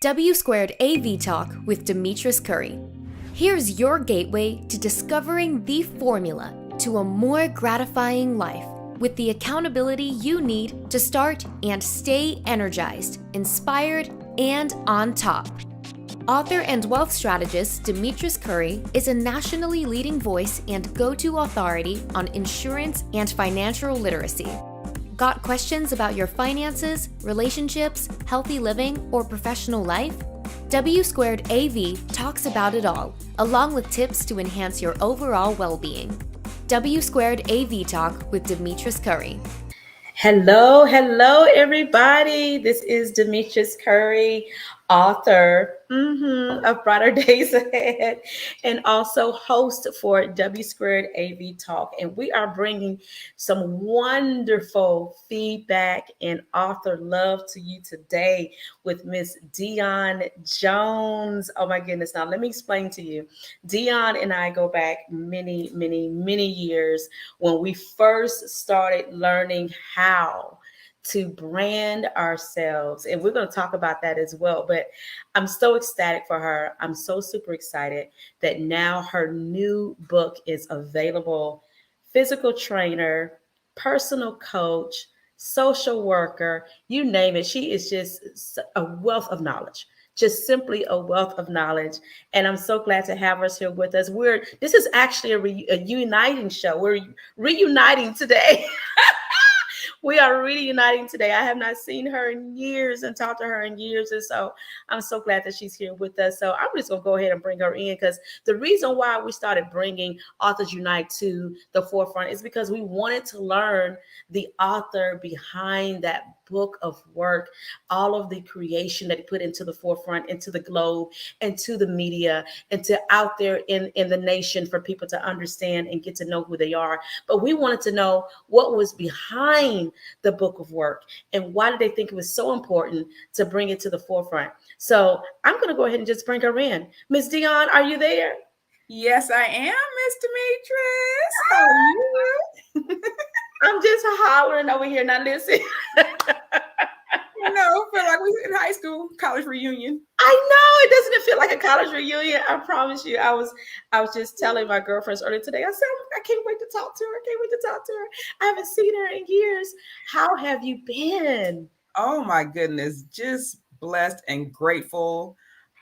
W2AV Talk with Demetris Curry. Here's your gateway to discovering the formula to a more gratifying life with the accountability you need to start and stay energized, inspired, and on top. Author and wealth strategist Demetris Curry is a nationally leading voice and go-to authority on insurance and financial literacy. Got questions about your finances, relationships, healthy living, or professional life? W2AV talks about it all, along with tips to enhance your overall well-being. W2AV Talk with Demetris Curry. Hello, everybody. This is Demetris Curry, author of Brighter Days Ahead, and also host for W2AV Talk. And we are bringing some wonderful feedback and author love to you today with Miss Dionne Jones. Oh my goodness. Now, let me explain to you. Dionne and I go back many, many years when we first started learning how to brand ourselves. And we're going to talk about that as well. But I'm so ecstatic for her. I'm so super excited that now her new book is available. Physical trainer, personal coach, social worker, you name it. She is just a wealth of knowledge. Just simply a wealth of knowledge. And I'm so glad to have her here with us. This is actually a uniting show. We're reuniting today. We are reuniting today. I have not seen her in years and talked to her in years. And so I'm so glad that she's here with us. So I'm just going to go ahead and bring her in, because the reason why we started bringing Authors Unite to the forefront is because we wanted to learn the author behind that book of work, all of the creation that he put into the forefront, into the globe, and to the media, and to out there in the nation for people to understand and get to know who they are. But we wanted to know what was behind the book of work and why did they think it was so important to bring it to the forefront. So I'm going to go ahead and just bring her in. Miss Dionne, are you there? Yes, I am, Miss Demetris. How are you? I'm just hollering over here. Now listen. I feel like we in high school, college reunion. I know, it doesn't feel like a college reunion. I promise you. I was just telling my girlfriends earlier today. I said, I can't wait to talk to her. I haven't seen her in years. How have you been? Oh my goodness, just blessed and grateful.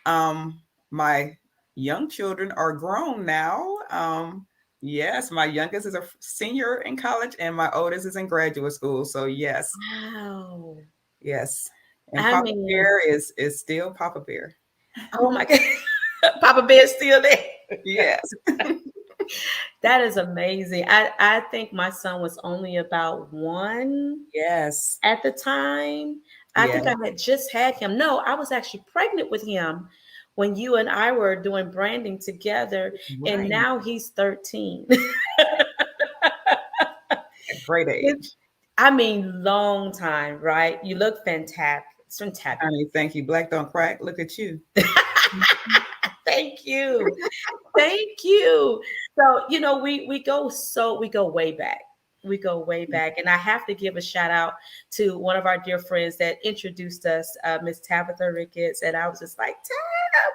My young children are grown now. Yes, my youngest is a senior in college and my oldest is in graduate school. So yes. Wow. Yes. And Papa Bear is still Papa Bear. Oh my God. Papa Bear's still there. Yes. That is amazing. I think my son was only about 1. Yes. At the time. I think I had just had him. No, I was actually pregnant with him when you and I were doing branding together. Right. And now he's 13. Great age. I mean, long time, right? You look fantastic. It's fantastic. Honey, thank you. Black don't crack. Look at you. Thank you. Thank you. So, we go way back. We go way back. And I have to give a shout out to one of our dear friends that introduced us, Miss Tabitha Ricketts. And I was just like, Tab,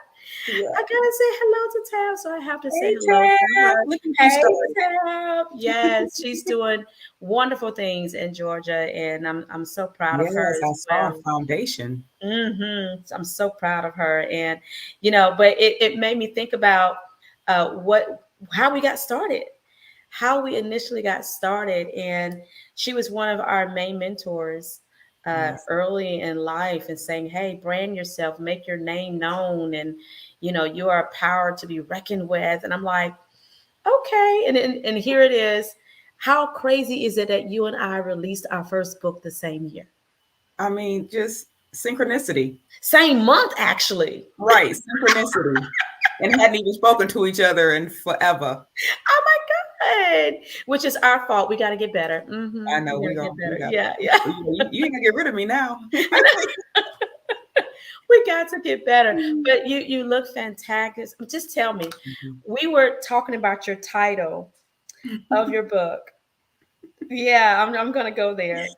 I gotta say hello to Tab. So I have to say hello to her. Hey, Tab. Yes, she's doing wonderful things in Georgia. And I'm so proud of her. I saw her foundation. I'm so proud of her. And, but it made me think about how we got started. How we initially got started. And she was one of our main mentors early in life, and saying, hey, brand yourself, make your name known. And, you are a power to be reckoned with. And I'm like, okay. And here it is. How crazy is it that you and I released our first book the same year? I mean, just synchronicity. Same month, actually. Right. Synchronicity. And hadn't even spoken to each other in forever. Oh my God. Which is our fault. We got to get better. I know. We're going to get better. Yeah. You ain't going to get rid of me now. We got to get better. But you look fantastic. Just tell me. We were talking about your title of your book. Yeah, I'm going to go there.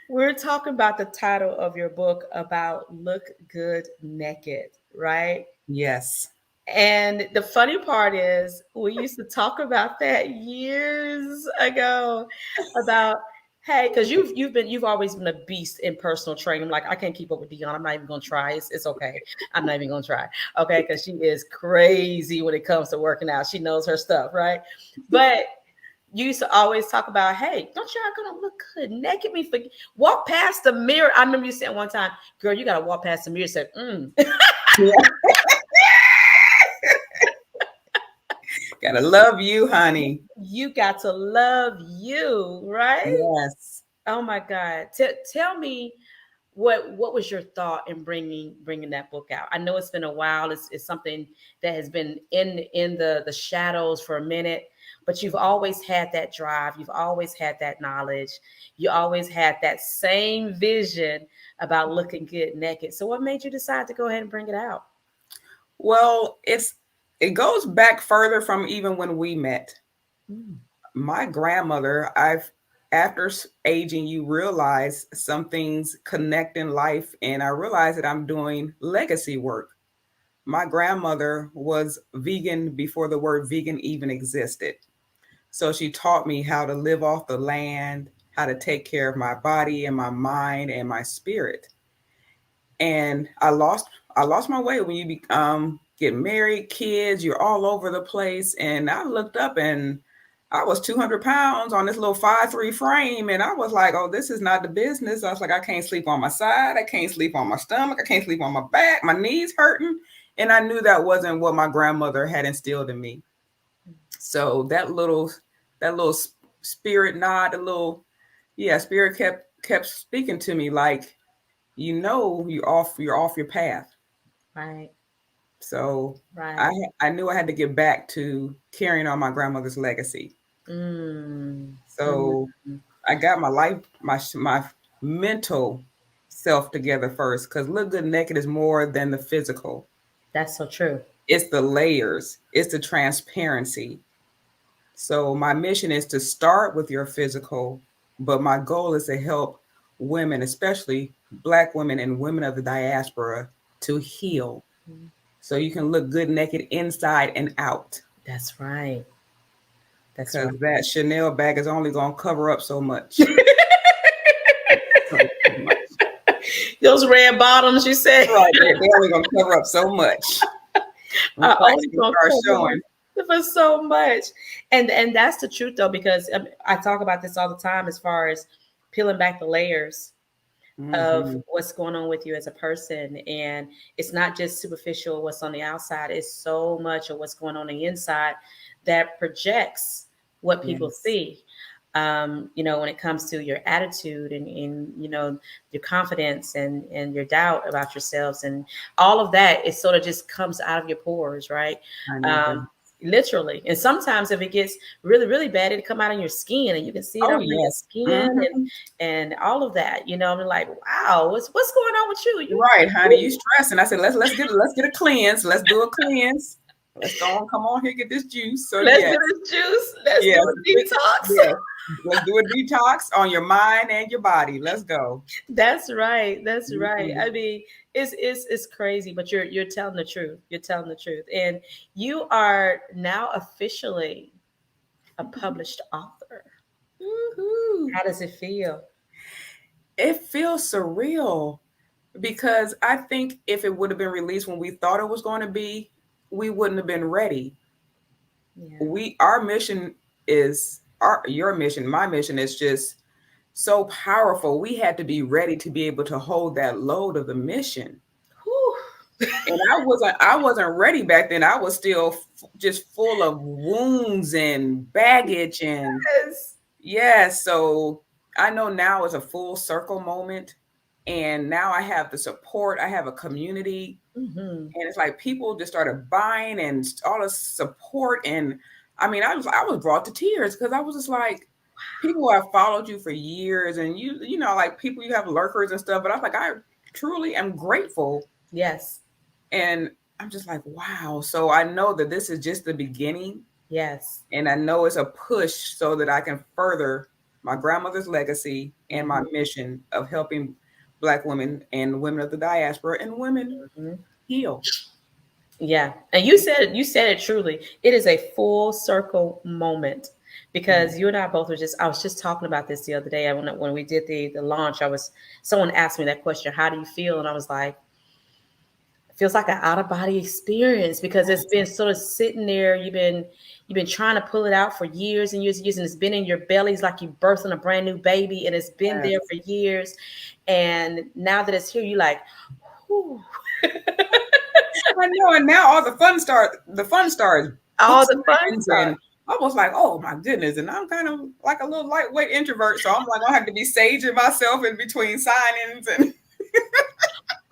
We're talking about the title of your book about look good naked, right? Yes. And the funny part is, we used to talk about that years ago about, hey, because you've always been a beast in personal training. Like, I can't keep up with Dionne. I'm not even gonna try. It's okay. I'm not even gonna try. Okay, because she is crazy when it comes to working out. She knows her stuff, right? But you used to always talk about, hey, don't y'all gonna look good naked? Me forget, walk past the mirror. I remember you saying one time, girl, you gotta walk past the mirror. Say, Yeah. Gotta love you, honey. you got to love you, right? Yes. Oh my God. Tell me, what was your thought in bringing that book out? I know it's been a while. It's something that has been in the shadows for a minute, but you've always had that drive. You've always had that knowledge. You always had that same vision about looking good naked. So what made you decide to go ahead and bring it out? Well, it goes back further from even when we met. Mm, My grandmother, after aging, you realize some things connect in life, and I realized that I'm doing legacy work. My grandmother was vegan before the word vegan even existed. So she taught me how to live off the land, how to take care of my body and my mind and my spirit. And I lost my way when get married, kids, you're all over the place. And I looked up and I was 200 pounds on this little 5'3" frame. And I was like, oh, this is not the business. I was like, I can't sleep on my side. I can't sleep on my stomach. I can't sleep on my back. My knees hurting. And I knew that wasn't what my grandmother had instilled in me. So that little spirit nod, the little, yeah, spirit kept speaking to me like, you're off your path. right, So I right. I knew I had to get back to carrying on my grandmother's legacy. Mm, mm, So I got my life, my mental self together first, because look good naked is more than the physical. that's so true. It's the layers, it's the transparency. So my mission is to start with your physical, but my goal is to help women, especially Black women and women of the diaspora, to heal. So you can look good naked inside and out. That's right. That's Because right. that Chanel bag is only going to cover up so much. So much. Those red bottoms, you say, Right. They're only going to cover up so much. When are cracks only can going to start cover showing. for so much. And that's the truth, though, because I talk about this all the time as far as peeling back the layers of Hmm. what's going on with you as a person. And it's not just superficial what's on the outside, it's so much of what's going on the inside that projects what people Yes. see. When it comes to your attitude and your confidence and your doubt about yourselves and all of that, it sort of just comes out of your pores, right? I know it does. Um, Literally. And sometimes if it gets really, really bad, it'll come out in your skin and you can see it Oh, under your yes. skin Hmm. and all of that. I'm like, wow, what's going on with you? Right, honey. You You stressing. I said, let's get a cleanse. Let's do a cleanse. Let's go on. Come on here, get this juice. So let's yes. do this juice. Let's do Yes. a detox. Yes. Let's do a detox on your mind and your body. Let's go. That's right. That's right. Mhm. I mean, it's crazy, but you're telling the truth. You're telling the truth. And you are now officially a published author. Woohoo. How does it feel? It feels surreal because I think if it would have been released when we thought it was going to be, we wouldn't have been ready. Yeah. Our mission is your mission, my mission is just so powerful. We had to be ready to be able to hold that load of the mission. Whew. And I wasn't ready back then. I was still just full of wounds and baggage and Yes. yeah, so I know now is a full circle moment. And now I have the support. I have a community. Hmm. And it's like people just started buying and all the support. And I mean, I was brought to tears because I was just like, people who have followed you for years and like people you have lurkers and stuff. But I was like, I truly am grateful. Yes. And I'm just like, wow. So I know that this is just the beginning. Yes. And I know it's a push so that I can further my grandmother's legacy and my mission of helping Black women and women of the diaspora and women Mhm. heal. Yeah, and you said it truly. It is a full circle moment because you and I both were just. I was just talking about this the other day when we did the launch. Someone asked me that question, "How do you feel?" And I was like, "It feels like an out of body experience because it's been sort of sitting there. You've been trying to pull it out for years and years and years, and it's been in your belly. It's like you birthing a brand new baby, and it's been there Yes. for years. And now that it's here, you like, whew, I know, and now all the fun stars all books the fun and stuff." and I was like, oh my goodness. And I'm kind of like a little lightweight introvert. So I'm like, I have to be saging myself in between signings and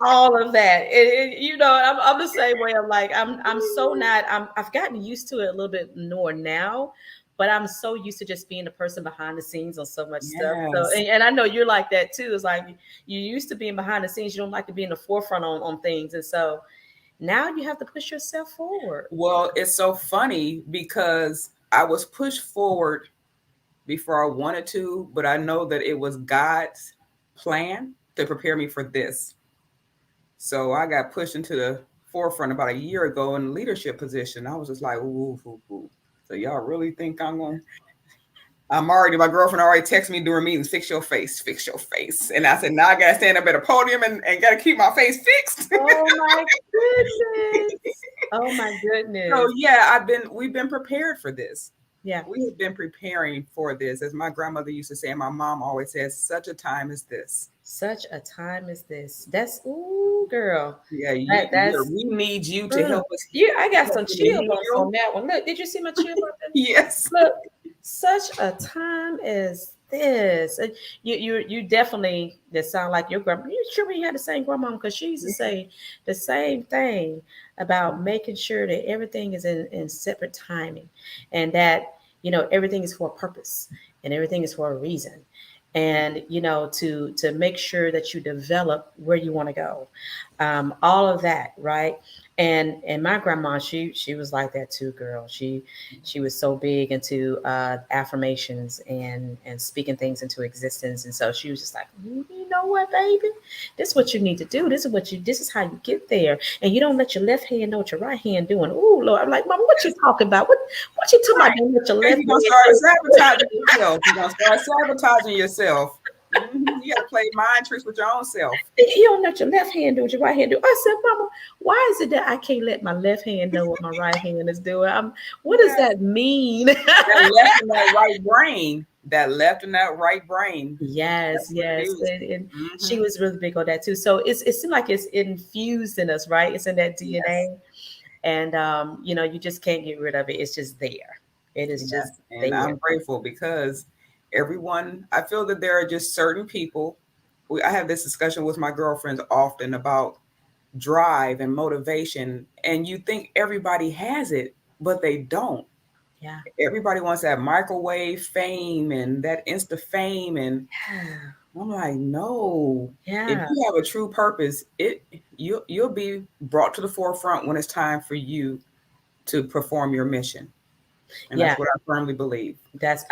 All of that. I'm the same way. I'm like, I'm so not, I've gotten used to it a little bit more now, but I'm so used to just being the person behind the scenes on so much stuff. So, yes. and I know you're like that too. It's like you're used to being behind the scenes. You don't like to be in the forefront on things. And so now you have to push yourself forward. Well, it's so funny because I was pushed forward before I wanted to, but I know that it was God's plan to prepare me for this. So I got pushed into the forefront about a year ago in a leadership position. I was just like, ooh, ooh, ooh. So y'all really think my girlfriend already texted me during meetings, fix your face, fix your face. And I said, now I got to stand up at a podium and got to keep my face fixed. Oh my goodness. Oh my So goodness. yeah, we've been prepared for this. Yeah. We have been preparing for this. As my grandmother used to say, and my mom always says, such a time as this. Such a time as this. That's, ooh, girl. Yeah, That's, we need you to help us yeah, I got help some women chill bumps on heal. that one. Look, did you see my chill bump? Yes. Look, such a time as this. You definitely that sound like your grandma. You sure we had the same grandma because she used to say the same thing about making sure that everything is in separate timing, and that everything is for a purpose and everything is for a reason, and to make sure that you develop where you want to go, all of that, right? And my grandma, she was like that too, girl. She was so big into affirmations and speaking things into existence. And so she was just like, you know what, baby, this is what you need to do. This is how you get there. And you don't let your left hand know what your right hand doing. Ooh, Lord. I'm like, Mama, what you talking about? What you talking about? Don't let your And left you're gonna hand start do. sabotaging yourself. You're gonna start sabotaging yourself. You gotta play mind tricks with your own self. You don't let your left hand do what your right hand do. I said, Mama, why is it that I can't let my left hand know what my right hand is doing? What does Yeah. that mean? That left and that right brain. That left and that right brain. Yes, That's what it yes. is. And she Mm-hmm. was really big on that too. So it seemed like it's infused in us, right? It's in that Yes. DNA. And you just can't get rid of it. It's just there. It is just Yes. And there. I'm grateful because I feel that there are just certain people. I have this discussion with my girlfriends often about drive and motivation. And you think everybody has it, but they don't. Yeah. Everybody wants that microwave fame and that insta fame. And Yeah. I'm like, no. If Yeah. you have a true purpose, you'll be brought to the forefront when it's time for you to perform your mission. And Yeah. that's what I firmly believe. That's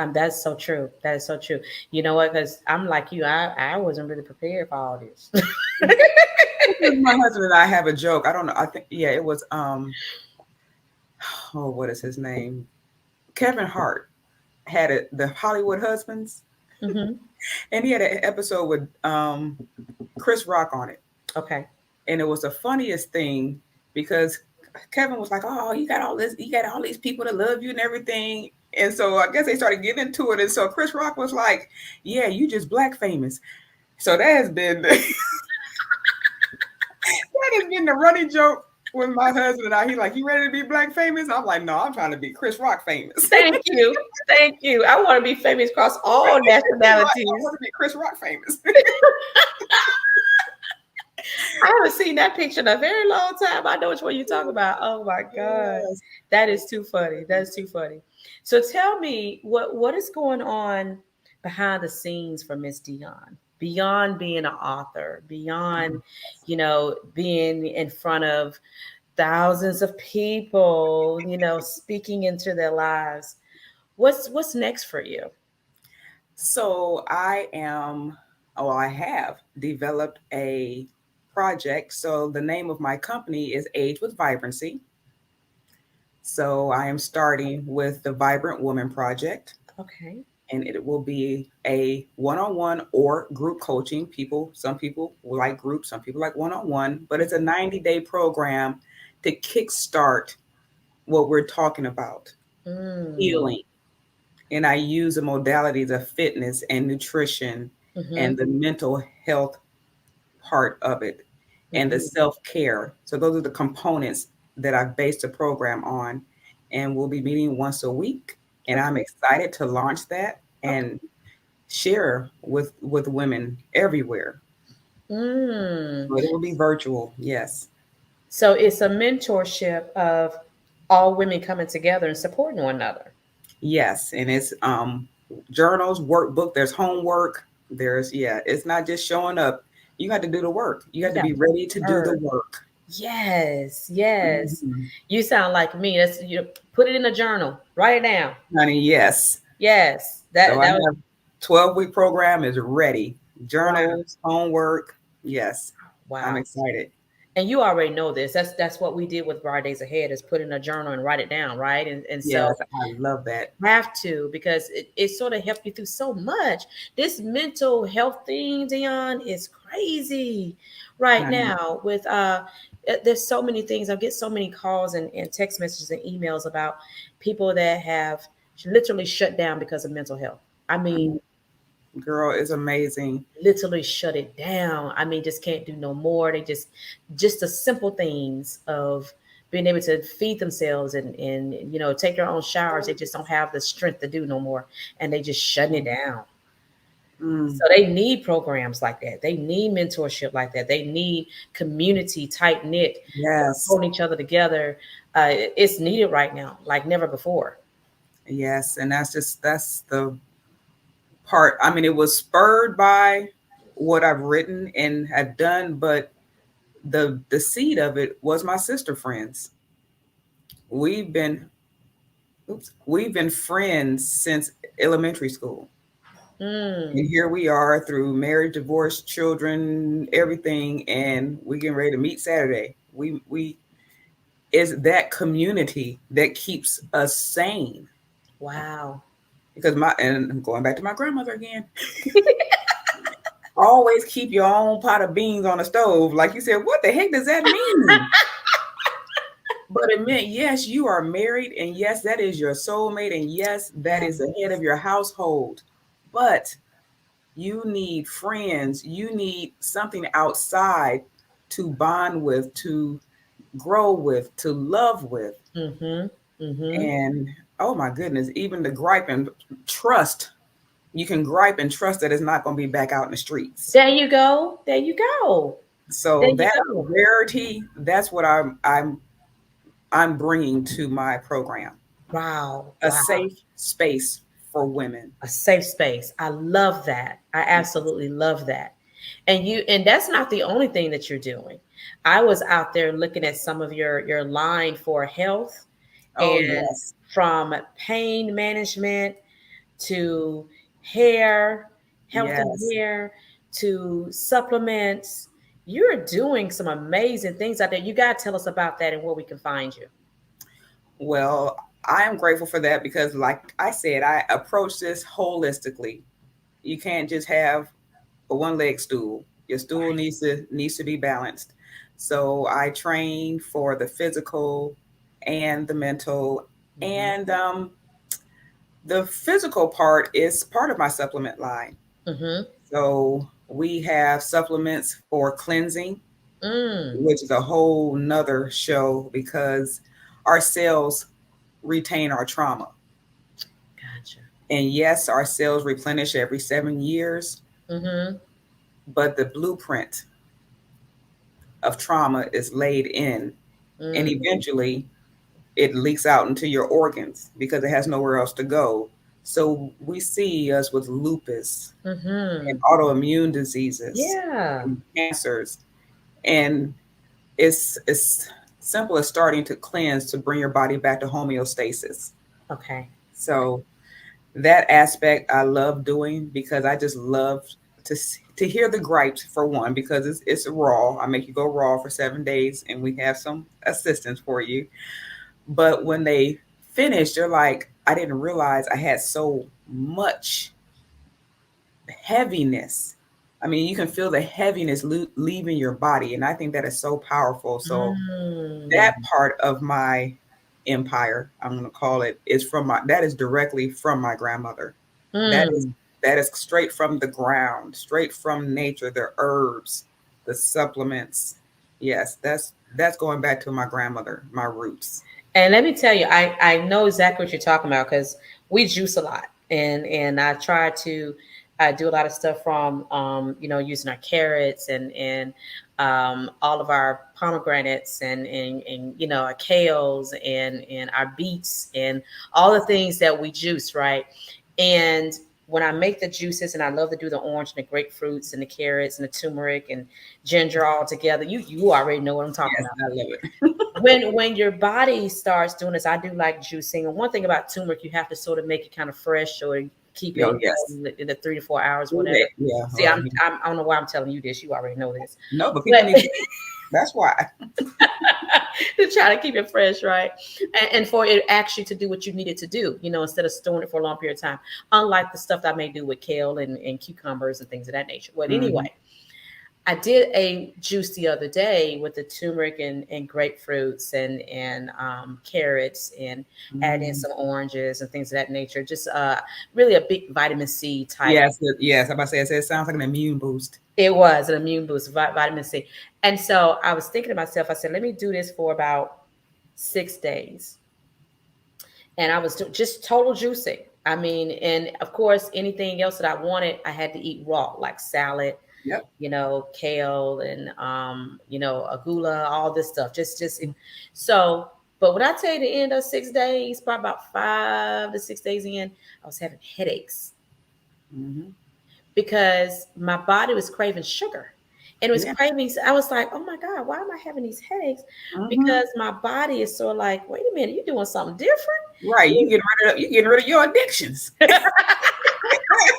so true. That is so true. You know what? Because I'm like you. I wasn't really prepared for all this. My husband and I have a joke. I don't know. I think it was oh, what is his name? Kevin Hart had the Hollywood Husbands, Hmm. and he had an episode with Chris Rock on it. Okay. And it was the funniest thing because Kevin was like, "Oh, you got all these people that love you and everything." And so I guess they started getting into it. And so Chris Rock was like, "Yeah, you just black famous." So that has been that has been the running joke with my husband and I. He like, "You ready to be black famous?" I'm like, "No, I'm trying to be Chris Rock famous." Thank you. Thank you. I want to be famous across all I nationalities. want to be Chris Rock famous. I haven't seen that picture in a very long time. I know which one you're talking about. Oh my God. Yes. That is too funny. That is too funny. So tell me what is going on behind the scenes for Miss Dionne? Beyond being an author, beyond, being in front of thousands of people, speaking into their lives. What's next for you? So I have developed a project. So the name of my company is Age with Vibrancy. So I am starting with the Vibrant Woman Project, Okay. and it will be a one-on-one or group coaching. Some people like group, some people like one-on-one, but it's a 90-day program to kickstart what we're talking about, Mm. healing. And I use the modalities of fitness and nutrition Mm-hmm. and the mental health part of it and the Mm-hmm. self-care. So those are the components that I've based the program on. And we'll be meeting once a week. And I'm Okay. excited to launch that Okay. and share with women everywhere. Mm. But it will be virtual, yes. So it's a mentorship of all women coming together and supporting one another. Yes. And it's journals, workbook, there's homework, it's not just showing up. You got to do the work. You You got to got be to ready to do the work. work. Yes, yes. Mhm. You sound like me. That's you put it in a journal. Write it down. Honey, yes. Yes. So I That was have 12-week program is ready. wow. Journals, homework. Yes. I'm Wow. excited. And you already know this. That's what we did with Bright Days Ahead is put in a journal and write it down, right? And so Yes, I love that. have to because it sort of helped you through so much. This mental health thing, Dionne, is crazy right Honey, now. With there's so many things. I get so many calls and text messages and emails about people that have literally shut down because of mental health. I mean, girl is amazing. literally shut it down. I mean, just can't do no more. They just the simple things of being able to feed themselves and take their own showers. They just don't have the strength to do no more, and they just shutting it down. Mm, So they need programs like that. They need mentorship like that. They need community tight knit, yes, holding each other together. It's needed right now, like never before. yes. And that's the part. I mean, it was spurred by what I've written and have done, but the seed of it was my sister friends. We've been we've been friends since elementary school. Mm, And here we are through marriage, divorce, children, everything, and we getting ready to meet Saturday. We is that community that keeps us sane. wow. Because I'm going back to my grandmother again. Always keep your own pot of beans on the stove. Like you said, what the heck does that mean? But it meant yes, you are married, and yes, that is your soulmate, and yes, that is the head of your household. But you need friends, you need something outside to bond with, to grow with, to love with. Mm-hmm. Mm-hmm. And oh my goodness, even the gripe and trust. You can gripe and trust that it's not going to be back out in the streets. There you go. There you go. There So you that go. rarity, that's what I'm bringing to my program. Wow. A Wow. safe space for women. A safe space. I love that. I absolutely love that. And that's not the only thing that you're doing. I was out there looking at some of your line for health Oh and yes, from pain management to hair, health and yes. hair to supplements. You're doing some amazing things out there. You got to tell us about that and where we can find you. Well, I am grateful for that because, like I said, I approach this holistically. You can't just have a one-leg stool. Your stool Right. needs to be balanced. So I train for the physical and the mental, Mm-hmm. and the physical part is part of my supplement line. Mm-hmm. So we have supplements for cleansing, Mm. which is a whole nother show because our cells retain our trauma. Gotcha. And yes, our cells replenish every 7 years, Mm-hmm. but the blueprint of trauma is laid in. And Mm. eventually it leaks out into your organs because it has nowhere else to go. So we see us with lupus Mm-hmm. and autoimmune diseases Yeah. and cancers. And it's simple as starting to cleanse to bring your body back to homeostasis. Okay. So that aspect I love doing because I just love to hear the gripes for one because it's raw. I make you go raw for 7 days, and we have some assistance for you. But when they finish, they're like, I didn't realize I had so much heaviness. I mean, you can feel the heaviness leaving your body, and I think that is so powerful. So that Mm. part of my empire, I'm going to call it, is that is directly from my grandmother. That is Mm. that is straight from the ground, straight from nature, the herbs, the supplements. Yes, that's going back to my grandmother, my roots. And let me tell you, I know exactly what you're talking about because we juice a lot, and I try to do a lot of stuff from using our carrots and all of our pomegranates and our kales and our beets and all the things that we juice, right? And when I make the juices, and I love to do the orange and the grapefruits and the carrots and the turmeric and ginger all together, you already know what I'm talking Yes, about. I love it. When your body starts doing this, I do like juicing. And one thing about turmeric, you have to sort of make it kind of fresh or keep it Oh, yes. in the 3 to 4 hours, whatever. Yeah. See, I don't know why I'm telling you this. You already know this, No, but people but need to. That's why. to try to keep it fresh, right? And for it actually to do what you need it to do, instead of storing it for a long period of time. Unlike the stuff that I may do with kale and cucumbers and things of that nature. But Mhm. anyway, I did a juice the other day with the turmeric and grapefruits and carrots and add in Mhm. some oranges and things of that nature. Just really a big vitamin C type. Yes, yes. I'm about to say it sounds like an immune boost. It was an immune boost, vitamin C. And so I was thinking to myself, I said, let me do this for about 6 days. And I was just total juicing. I mean, and of course, anything else that I wanted, I had to eat raw, like salad, Yep. kale and agula, all this stuff. Just so. But when I tell you the end of 6 days, probably about 5 to 6 days in, I was having headaches Hmm. because my body was craving sugar. And it was Yeah. craving. I was like, oh my God, why am I having these headaches? Hmm. Because my body is sort of like, wait a minute, you're doing something different. Right. You getting rid of your addictions. You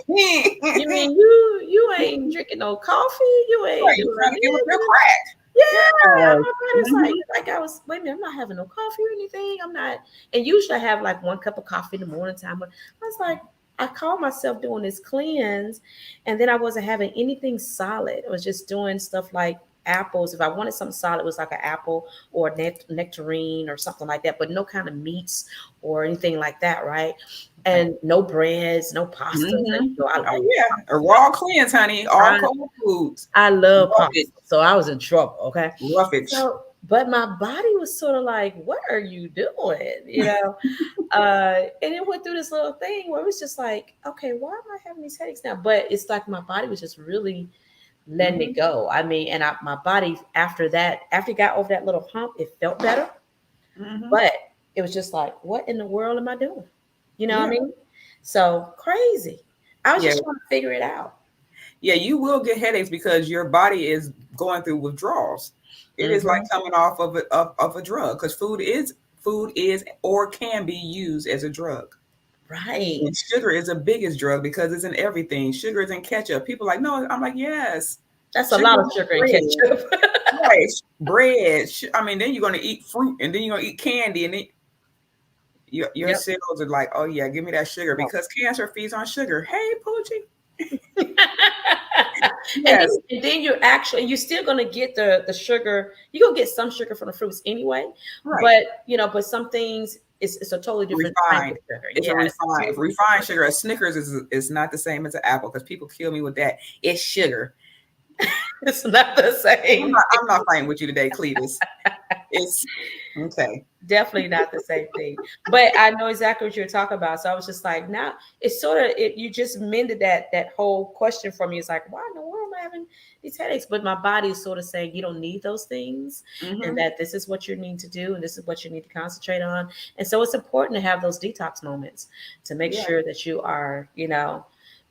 Right. mean you ain't drinking no coffee? You ain't You doing trying to give up this? your crack. Yeah, Yes. my body's Hmm. like I was. Wait a minute, I'm not having no coffee or anything. I'm not. And usually I have like one cup of coffee in the morning time. But I was like, I called myself doing this cleanse, and then I wasn't having anything solid. I was just doing stuff like apples. If I wanted something solid, it was like an apple or a nectarine or something like that. But no kind of meats or anything like that, right? Right. And no breads, no pastas. And, Hmm. I Oh love yeah, a pasta. raw cleanse, honey. All cold foods. I love Roughage. pasta, so I was in trouble. Okay, Roughage. so but my body was sort of like, "What are you doing?" And it went through this little thing where it was just like, "Okay, why am I having these headaches now?" But it's like my body was just really letting Hmm. it go. I mean, and my body after that, after it got over that little hump, it felt better, Hmm. but it was just like, "What in the world am I doing?" You know what I Yeah. mean? So crazy. I was Yeah. just trying to figure it out. Yeah, you will get headaches because your body is going through withdrawals. It is like Hmm. coming off of a drug because food is or can be used as a drug. Right. And sugar is the biggest drug because it's in everything. Sugar is in ketchup. People are like, no, I'm like, yes. That's a Sugar lot is of in sugar and bread. ketchup. Right. Bread. I mean, then you're gonna eat fruit and then you're gonna eat candy and then your Yep. cells are like, oh yeah, give me that sugar No. because cancer feeds on sugar. Hey, Poochie. and Yes. then you're still gonna get the sugar. You're gonna get some sugar from the fruits anyway, Right. but some things it's a totally different type of Refined. sugar. It's a Yeah, it's a refined totally refined sugar. A Snickers is not the same as an apple because people kill me with that. It's sugar. it's not the I'm same. not I'm not fighting with you today, Cletus. It's okay. Definitely not the same thing. But I know exactly what you're talking about. So I was just like, now it's sort of it, you just mended that whole question for me. It's like, why in the world am I having these headaches? But my body is sort of saying you don't need those things and Hmm. that this is what you need to do and this is what you need to concentrate on. And so it's important to have those detox moments to make Yeah. sure that you are,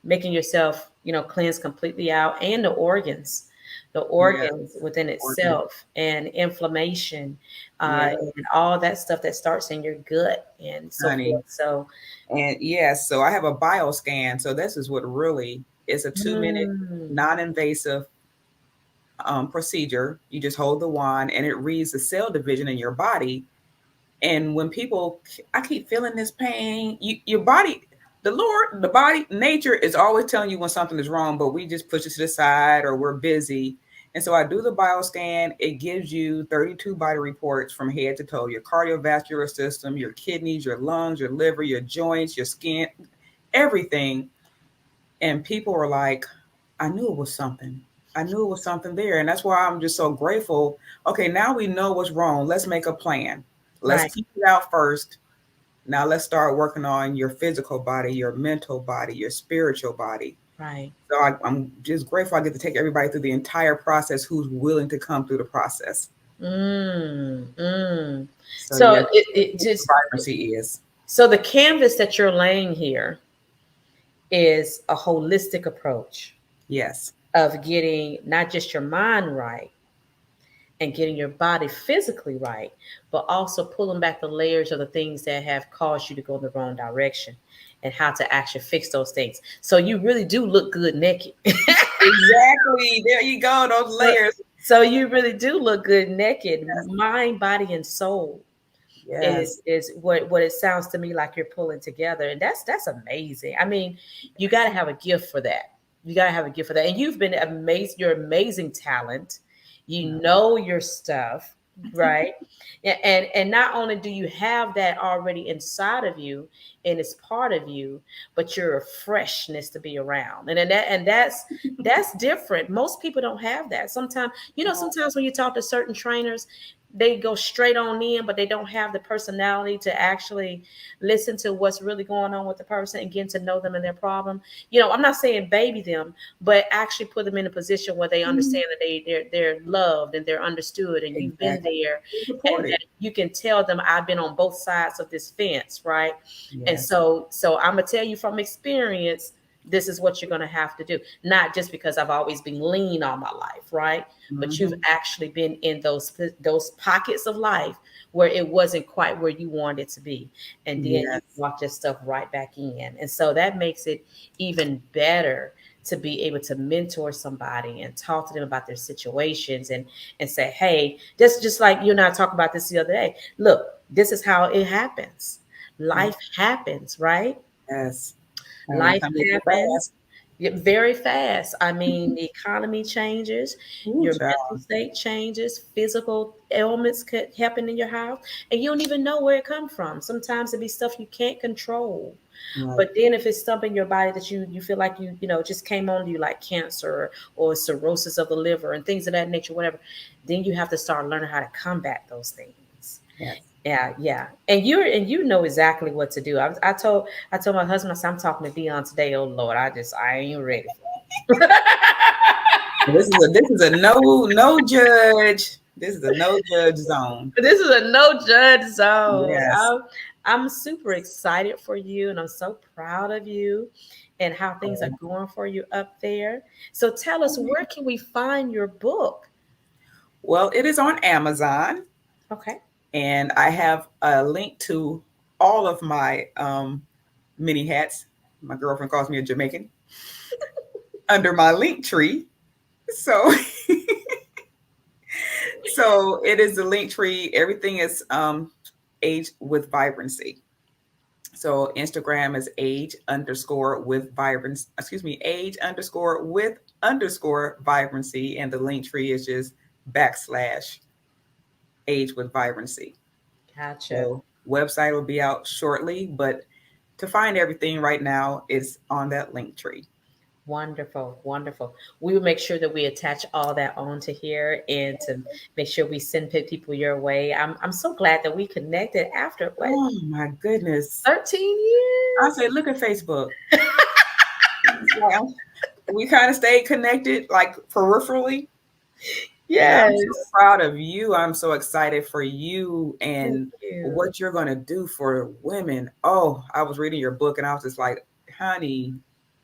making yourself, cleanse completely out and the organs. the Yes. organs within Organ. itself, and inflammation, Yeah, and all that stuff that starts in your gut and so honey. forth. So, And yes, so I have a bioscan. So this is what really is a 2 minute mm, non-invasive procedure. You just hold the wand and it reads the cell division in your body. And when people, I keep feeling this pain, your body, the Lord, the body, nature is always telling you when something is wrong, but we just push it to the side or we're busy. And so I do the bioscan. It gives you 32 body reports from head to toe, your cardiovascular system, your kidneys, your lungs, your liver, your joints, your skin, everything. And people were like, I knew it was something. I knew it was something there. And that's why I'm just so grateful. Okay, now we know what's wrong. Let's make a plan. Let's right, keep it out first. Now let's start working on your physical body, your mental body, your spiritual body. right. So I'm just grateful I get to take everybody through the entire process who's willing to come through the process. Mm, mm. So So yes, it what just, vibrancy is. so the canvas that you're laying here is a holistic approach Yes. of getting not just your mind right and getting your body physically right, but also pulling back the layers of the things that have caused you to go in the wrong direction and how to actually fix those things. So you really do look good naked. Exactly. There you go. Those so, layers. so you really do look good naked, mind, body, and soul. Yes. Is what it sounds to me like you're pulling together, and that's amazing. I mean, you got to have a gift for that. You got to have a gift for that, and you've been amazing. You're amazing talent. You No. know your stuff, right? And not only do you have that already inside of you and it's part of you, but you're a freshness to be around, and that's different. Most people don't have that. Sometimes, sometimes when you talk to certain trainers, they go straight on in, but they don't have the personality to actually listen to what's really going on with the person and getting to know them and their problem. I'm not saying baby them, but actually put them in a position where they understand that they're loved and they're understood, and you've been Exactly. there, and Supported. that you can tell them I've been on both sides of this fence, right? And Yes. so I'm gonna tell you from experience, this is what you're going to have to do. Not just because I've always been lean all my life, right? But you've Hmm. actually been in those pockets of life where it wasn't quite where you wanted it to be, and then you Yes. walk your stuff right back in. And so that makes it even better to be able to mentor somebody and talk to them about their situations, and say, hey, that's just like you and I talked about this the other day. Look, this is how it happens. Yeah. Life happens, right? Yes. And we Life come here happens. fast. Very fast. I mean, the economy changes, Ooh, your child. mental state changes, physical ailments could happen in your house, and you don't even know where it come from. Sometimes it be stuff you can't control. Right. But then if it's something in your body that you feel like just came on to you, like cancer or cirrhosis of the liver and things of that nature, whatever, then you have to start learning how to combat those things. Yes. Yeah, yeah, and you know exactly what to do. I told my husband, I said, I'm talking to Dionne today. Oh Lord, I ain't ready for it. This is a no judge. This is a no judge zone. This is a no judge zone. Yes. I'm super excited for you, and I'm so proud of you, and how things are going for you up there. So tell us, where can we find your book? Well, it is on Amazon, Okay. and I have a link to all of my mini hats. My girlfriend calls me a Jamaican under my link tree. So so it is the link tree. Everything is age with vibrancy. So Instagram is age underscore with vibrance. Excuse me, age underscore with underscore vibrancy, and the link tree is just backslash age with vibrancy. Gotcha. So website will be out shortly, but to find everything right now is on that link tree. Wonderful, wonderful. We will make sure that we attach all that onto here, and to make sure we send people your way. I'm so glad that we connected after what, Oh my goodness. 13 I years? said, look at Facebook. Yeah, we kind of stayed connected, like peripherally. And I'm so Yes. proud of you. I'm so excited for you Thank and you. what you're going to do for women. Oh, I was reading your book and I was just like, honey,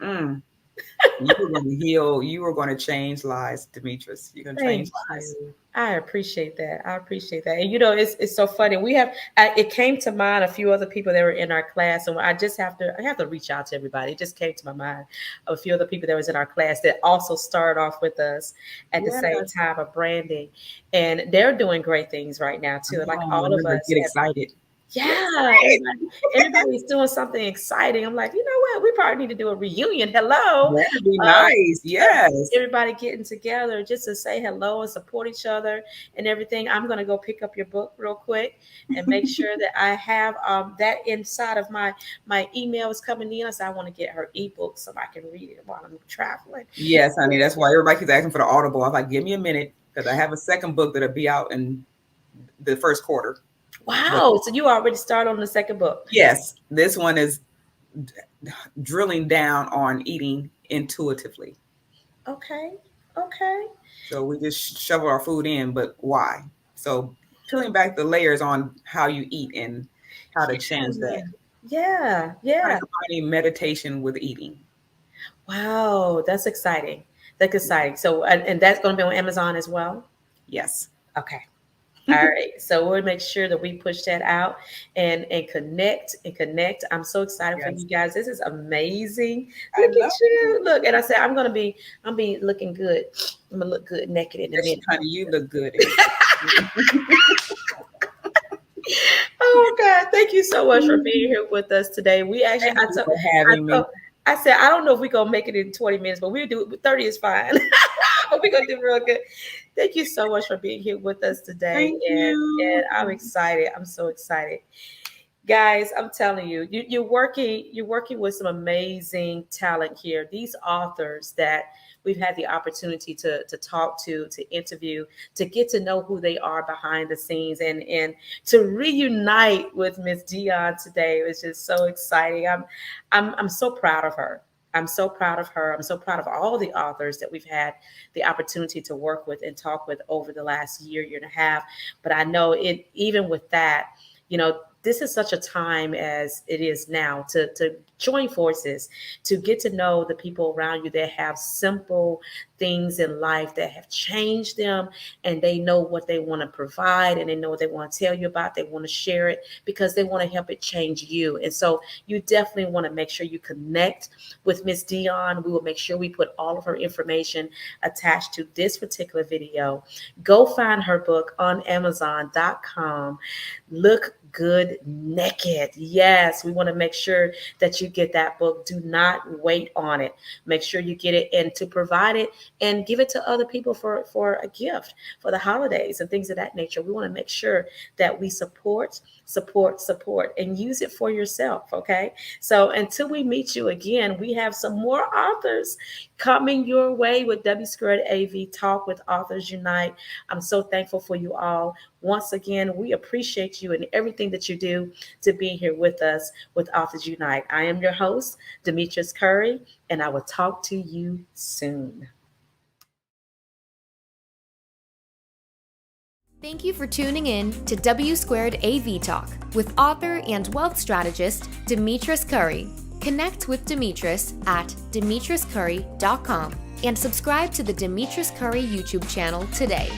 mm. You were going to heal. You were going to change lives, Demetris. You're going to change Thank lives. you. I appreciate that. I appreciate that. And it's so funny. It came to mind a few other people that were in our class, and I have to reach out to everybody. It just came to my mind of a few other people that was in our class that also started off with us at the same Yes. time of branding, and they're doing great things right now too. Like Oh, all of remember, us get have. excited. Yeah, everybody's doing something exciting. I'm like, you know what? We probably need to do a reunion. Hello. That'd be Um, nice. Yes. everybody getting together just to say hello and support each other and everything. I'm going to go pick up your book real quick and make sure that I have that inside of my email is coming in. So I want to get her ebook so I can read it while I'm traveling. Yes, honey. That's why everybody keeps asking for the Audible. I'm like, give me a minute because I have a second book that'll be out in the first quarter. But Wow. So you already started on the second book. yes, this one is drilling down on eating intuitively. Okay. Okay. So we just shovel our food in, but why? So peeling back the layers on how you eat and how to change that. Yeah. Kind Yeah. of combining meditation with eating. Wow. That's exciting. That's exciting. So, and that's going to be on Amazon as well. Yes. Okay. All right. So we'll make sure that we push that out and connect. I'm so excited for Yes. you guys. This is amazing. I Look love at you. Look. And I said, I'm be looking good. I'm gonna look good naked in a Yes, minute. honey, you look good. Oh God. Thank you so much for being here with us today. We actually Thank you for having me. I said, I don't know if we're gonna make it in 20 minutes, but we'll do it. 30 is fine. But we're gonna do real good. Thank you so much for being here with us today. Thank And you. I'm excited. I'm so excited. Guys, I'm telling you, you're working with some amazing talent here. These authors that we've had the opportunity to talk to interview, to get to know who they are behind the scenes, and to reunite with Miss Dionne today was just so exciting. I'm so proud of her. I'm so proud of her. I'm so proud of all the authors that we've had the opportunity to work with and talk with over the last year and a half. But I know it, even with that, this is such a time as it is now to join forces, to get to know the people around you that have simple things in life that have changed them, and they know what they want to provide, and they know what they want to tell you about. They want to share it because they want to help it change you. And so you definitely want to make sure you connect with Miss Dionne. We will make sure we put all of her information attached to this particular video. Go find her book on Amazon.com. Look Good Naked. Yes, we want to make sure that you get that book. Do not wait on it. Make sure you get it, and to provide it and give it to other people for a gift for the holidays and things of that nature. We want to make sure that we support, and use it for yourself. Okay. So until we meet you again, we have some more authors coming your way with W2AV Talk with Authors Unite. I'm so thankful for you all. Once again, we appreciate you and everything that you do to be here with us with Authors Unite. I am your host, Demetris Curry, and I will talk to you soon. Thank you for tuning in to W2AV Talk with author and wealth strategist Demetris Curry. Connect with Demetris at demetriscurry.com and subscribe to the Demetris Curry YouTube channel today.